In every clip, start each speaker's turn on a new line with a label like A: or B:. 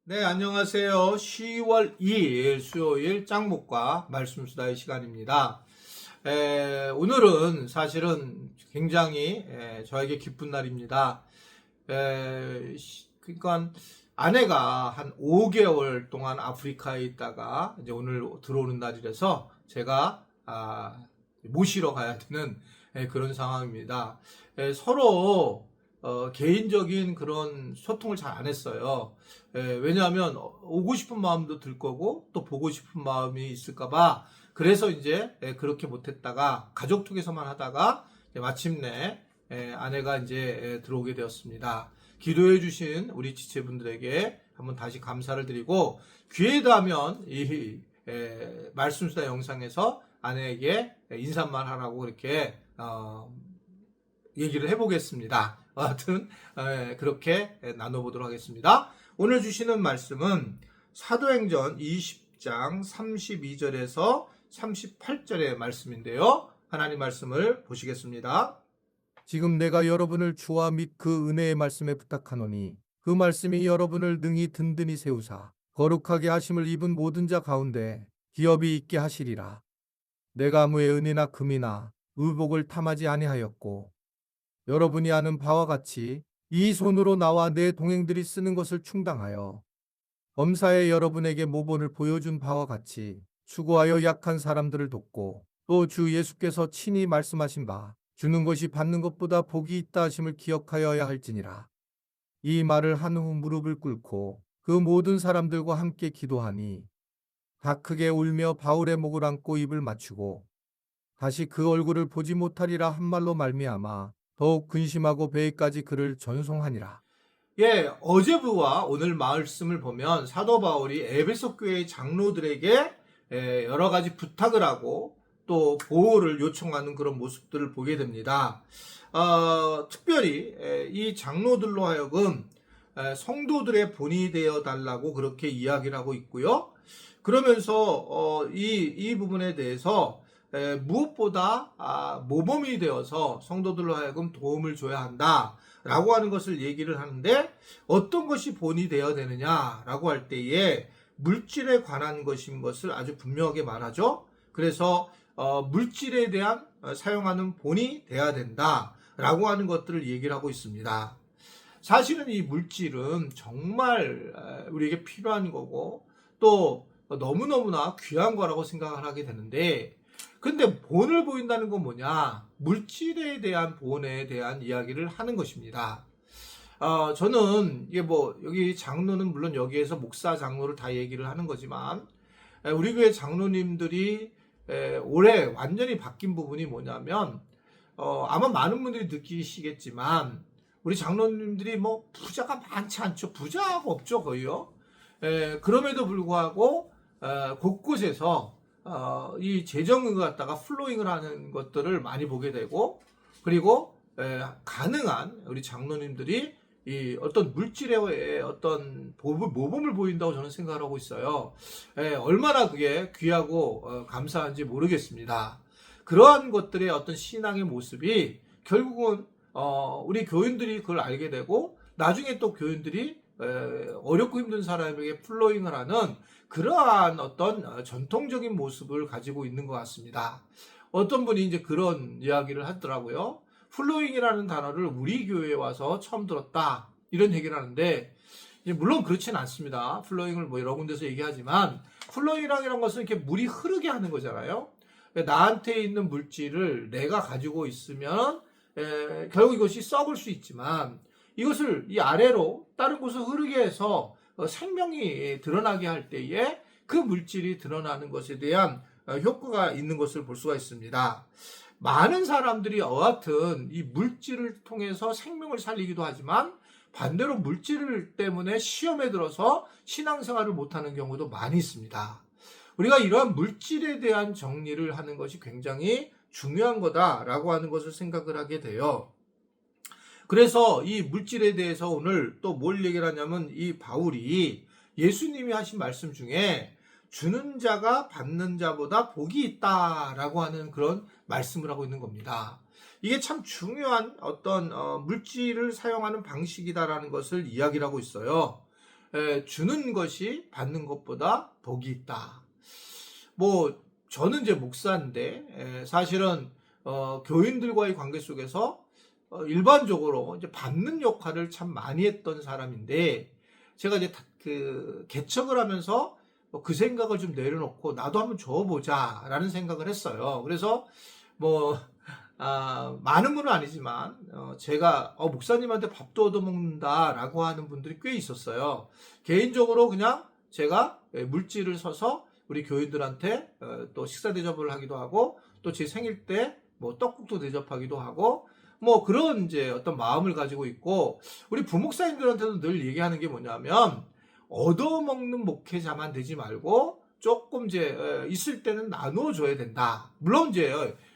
A: 네, 안녕하세요. 10월 2일 수요일 짱목과 말씀수다의 시간입니다. 오늘은 사실은 굉장히 저에게 기쁜 날입니다. 그러니까 아내가 한 5개월 동안 아프리카에 있다가 이제 오늘 들어오는 날이라서 제가 모시러 가야 되는 그런 상황입니다. 서로 개인적인 그런 소통을 잘 안 했어요. 왜냐하면 오고 싶은 마음도 들 거고 또 보고 싶은 마음이 있을까봐 그래서 이제 그렇게 못했다가 가족 통해서만 하다가 마침내 아내가 이제 들어오게 되었습니다. 기도해 주신 우리 지체분들에게 한번 다시 감사를 드리고 기회 닿으면 이 말씀수다 영상에서 아내에게 인사말 하라고 그렇게 얘기를 해보겠습니다. 하여튼 그렇게 나눠보도록 하겠습니다. 오늘 주시는 말씀은 사도행전 20장 32절에서 38절의 말씀인데요. 하나님 말씀을 보시겠습니다.
B: 지금 내가 여러분을 주와 및 그 은혜의 말씀에 부탁하노니 그 말씀이 여러분을 능히 든든히 세우사 거룩하게 하심을 입은 모든 자 가운데 기업이 있게 하시리라. 내가 아무의 은혜나 금이나 의복을 탐하지 아니하였고 여러분이 아는 바와 같이 이 손으로 나와 내 동행들이 쓰는 것을 충당하여 범사에 여러분에게 모본을 보여준 바와 같이 수고하여 약한 사람들을 돕고 또 주 예수께서 친히 말씀하신 바 주는 것이 받는 것보다 복이 있다 하심을 기억하여야 할지니라. 이 말을 한 후 무릎을 꿇고 그 모든 사람들과 함께 기도하니 다 크게 울며 바울의 목을 안고 입을 맞추고 다시 그 얼굴을 보지 못하리라 한 말로 말미암아 더욱 근심하고 배에까지 그를 전송하니라.
A: 어제부와 오늘 말씀을 보면 사도 바울이 에베소 교회의 장로들에게 여러 가지 부탁을 하고 또 보호를 요청하는 그런 모습들을 보게 됩니다. 특별히 이 장로들로 하여금 성도들의 본이 되어 달라고 그렇게 이야기를 하고 있고요. 그러면서 이 부분에 대해서 무엇보다 모범이 되어서 성도들로 하여금 도움을 줘야 한다 라고 하는 것을 얘기를 하는데, 어떤 것이 본이 되어야 되느냐라고 할 때에 물질에 관한 것인 것을 아주 분명하게 말하죠. 그래서 물질에 대한 사용하는 본이 돼야 된다라고 하는 것들을 얘기를 하고 있습니다. 사실은 이 물질은 정말 우리에게 필요한 거고 또 너무너무나 귀한 거라고 생각을 하게 되는데, 근데 본을 보인다는 건 뭐냐? 물질에 대한 본에 대한 이야기를 하는 것입니다. 저는 이게 여기 장로는 물론 여기에서 목사 장로를 다 얘기를 하는 거지만, 우리 교회 장로님들이 올해 완전히 바뀐 부분이 뭐냐면, 아마 많은 분들이 느끼시겠지만 우리 장로님들이 부자가 많지 않죠. 부자가 없죠, 거의요. 그럼에도 불구하고 곳곳에서 이 재정을 갖다가 플로잉을 하는 것들을 많이 보게 되고, 그리고 가능한 우리 장로님들이 이 어떤 물질의 어떤 모범을 보인다고 저는 생각을 하고 있어요. 얼마나 그게 귀하고 감사한지 모르겠습니다. 그러한 것들의 어떤 신앙의 모습이 결국은 우리 교인들이 그걸 알게 되고, 나중에 또 교인들이 어렵고 힘든 사람에게 플로잉을 하는 그러한 어떤 전통적인 모습을 가지고 있는 것 같습니다. 어떤 분이 이제 그런 이야기를 하더라고요. 플로잉이라는 단어를 우리 교회에 와서 처음 들었다, 이런 얘기를 하는데, 물론 그렇지는 않습니다. 플로잉을 여러 군데서 얘기하지만, 플로잉이라는 것은 이렇게 물이 흐르게 하는 거잖아요. 나한테 있는 물질을 내가 가지고 있으면 결국 이것이 썩을 수 있지만, 이것을 이 아래로 다른 곳으로 흐르게 해서 생명이 드러나게 할 때에 그 물질이 드러나는 것에 대한 효과가 있는 것을 볼 수가 있습니다. 많은 사람들이 여하튼 이 물질을 통해서 생명을 살리기도 하지만, 반대로 물질 때문에 시험에 들어서 신앙생활을 못하는 경우도 많이 있습니다. 우리가 이러한 물질에 대한 정리를 하는 것이 굉장히 중요한 거다라고 하는 것을 생각을 하게 돼요. 그래서 이 물질에 대해서 오늘 또 뭘 얘기를 하냐면, 이 바울이 예수님이 하신 말씀 중에 주는 자가 받는 자보다 복이 있다라고 하는 그런 말씀을 하고 있는 겁니다. 이게 참 중요한 어떤 물질을 사용하는 방식이다라는 것을 이야기를 하고 있어요. 주는 것이 받는 것보다 복이 있다. 뭐 저는 이제 목사인데 사실은 교인들과의 관계 속에서 일반적으로 이제 받는 역할을 참 많이 했던 사람인데 제가 이제 그 개척을 하면서 그 생각을 좀 내려놓고 나도 한번 줘보자라는 생각을 했어요. 그래서 뭐 많은 분은 아니지만 제가 목사님한테 밥도 얻어먹는다라고 하는 분들이 꽤 있었어요. 개인적으로 그냥 제가 물질을 서서 우리 교인들한테 또 식사 대접을 하기도 하고 또 제 생일 때 뭐 떡국도 대접하기도 하고 뭐 그런 이제 어떤 마음을 가지고 있고 우리 부목사님들한테도 늘 얘기하는 게 뭐냐면 얻어먹는 목회자만 되지 말고 조금 이제 있을 때는 나눠줘야 된다. 물론 이제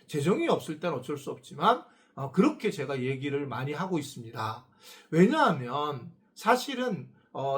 A: 재정이 없을 때는 어쩔 수 없지만 그렇게 제가 얘기를 많이 하고 있습니다. 왜냐하면 사실은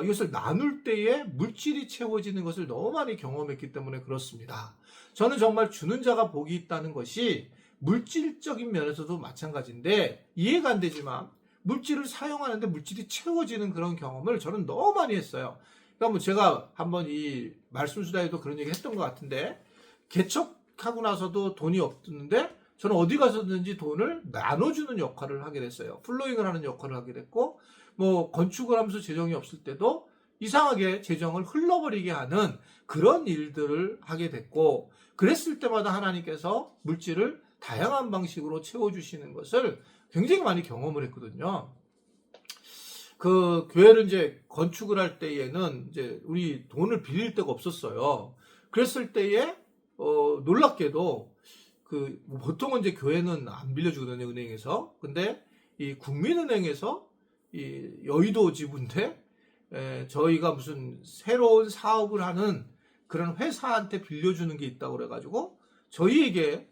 A: 이것을 나눌 때에 물질이 채워지는 것을 너무 많이 경험했기 때문에 그렇습니다. 저는 정말 주는 자가 복이 있다는 것이 물질적인 면에서도 마찬가지인데 이해가 안 되지만 물질을 사용하는데 물질이 채워지는 그런 경험을 저는 너무 많이 했어요. 그러니까 뭐 제가 한번 이 말씀 수다에도 그런 얘기 했던 것 같은데 개척하고 나서도 돈이 없었는데 저는 어디 가서든지 돈을 나눠주는 역할을 하게 됐어요. 플로잉을 하는 역할을 하게 됐고 뭐 건축을 하면서 재정이 없을 때도 이상하게 재정을 흘러버리게 하는 그런 일들을 하게 됐고 그랬을 때마다 하나님께서 물질을 다양한 방식으로 채워주시는 것을 굉장히 많이 경험을 했거든요. 그 교회를 이제 건축을 할 때에는 이제 우리 돈을 빌릴 데가 없었어요. 그랬을 때에 놀랍게도 그 보통은 이제 교회는 안 빌려주거든요, 은행에서. 근데 이 국민은행에서 이 여의도 지부인데 저희가 무슨 새로운 사업을 하는 그런 회사한테 빌려주는 게 있다고 그래가지고 저희에게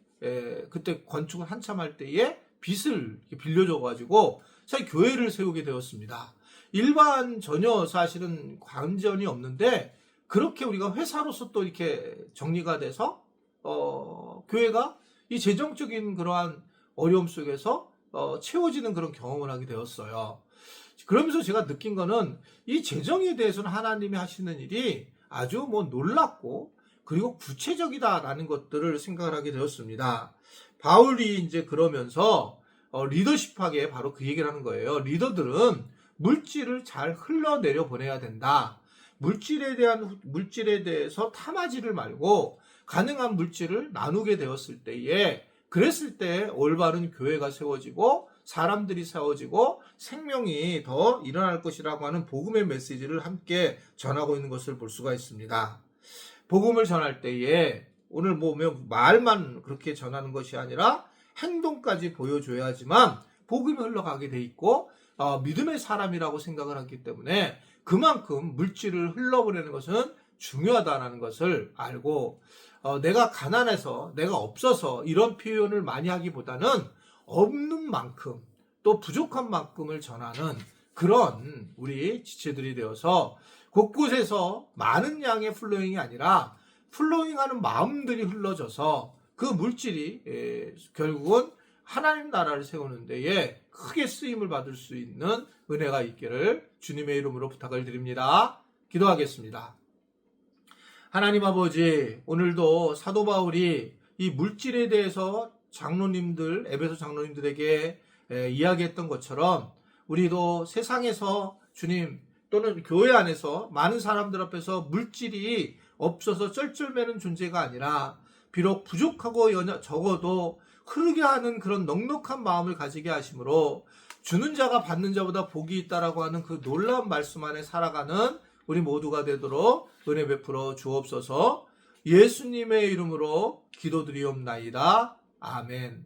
A: 그때 건축을 한참 할 때에 빚을 빌려줘가지고 저희 교회를 세우게 되었습니다. 일반 전혀 사실은 관전이 없는데 그렇게 우리가 회사로서 또 이렇게 정리가 돼서 교회가 이 재정적인 그러한 어려움 속에서 채워지는 그런 경험을 하게 되었어요. 그러면서 제가 느낀 거는 이 재정에 대해서는 하나님이 하시는 일이 아주 뭐 놀랍고 그리고 구체적이다라는 것들을 생각을 하게 되었습니다. 바울이 이제 그러면서 리더십하게 바로 그 얘기를 하는 거예요. 리더들은 물질을 잘 흘러내려 보내야 된다. 물질에 대해서 탐하지를 말고 가능한 물질을 나누게 되었을 때에 그랬을 때 올바른 교회가 세워지고 사람들이 세워지고 생명이 더 일어날 것이라고 하는 복음의 메시지를 함께 전하고 있는 것을 볼 수가 있습니다. 복음을 전할 때에 오늘 뭐 말만 그렇게 전하는 것이 아니라 행동까지 보여줘야지만 복음이 흘러가게 돼 있고 믿음의 사람이라고 생각을 하기 때문에 그만큼 물질을 흘러보내는 것은 중요하다는 것을 알고 내가 가난해서 내가 없어서 이런 표현을 많이 하기보다는 없는 만큼 또 부족한 만큼을 전하는 그런 우리 지체들이 되어서 곳곳에서 많은 양의 플로잉이 아니라 플로잉하는 마음들이 흘러져서 그 물질이 결국은 하나님 나라를 세우는 데에 크게 쓰임을 받을 수 있는 은혜가 있기를 주님의 이름으로 부탁을 드립니다. 기도하겠습니다. 하나님 아버지, 오늘도 사도 바울이 이 물질에 대해서 장로님들, 에베소 장로님들에게 이야기했던 것처럼 우리도 세상에서 주님 또는 교회 안에서 많은 사람들 앞에서 물질이 없어서 쩔쩔매는 존재가 아니라 비록 부족하고 적어도 흐르게 하는 그런 넉넉한 마음을 가지게 하심으로 주는 자가 받는 자보다 복이 있다라고 하는 그 놀라운 말씀 안에 살아가는 우리 모두가 되도록 은혜 베풀어 주옵소서. 예수님의 이름으로 기도드리옵나이다. 아멘.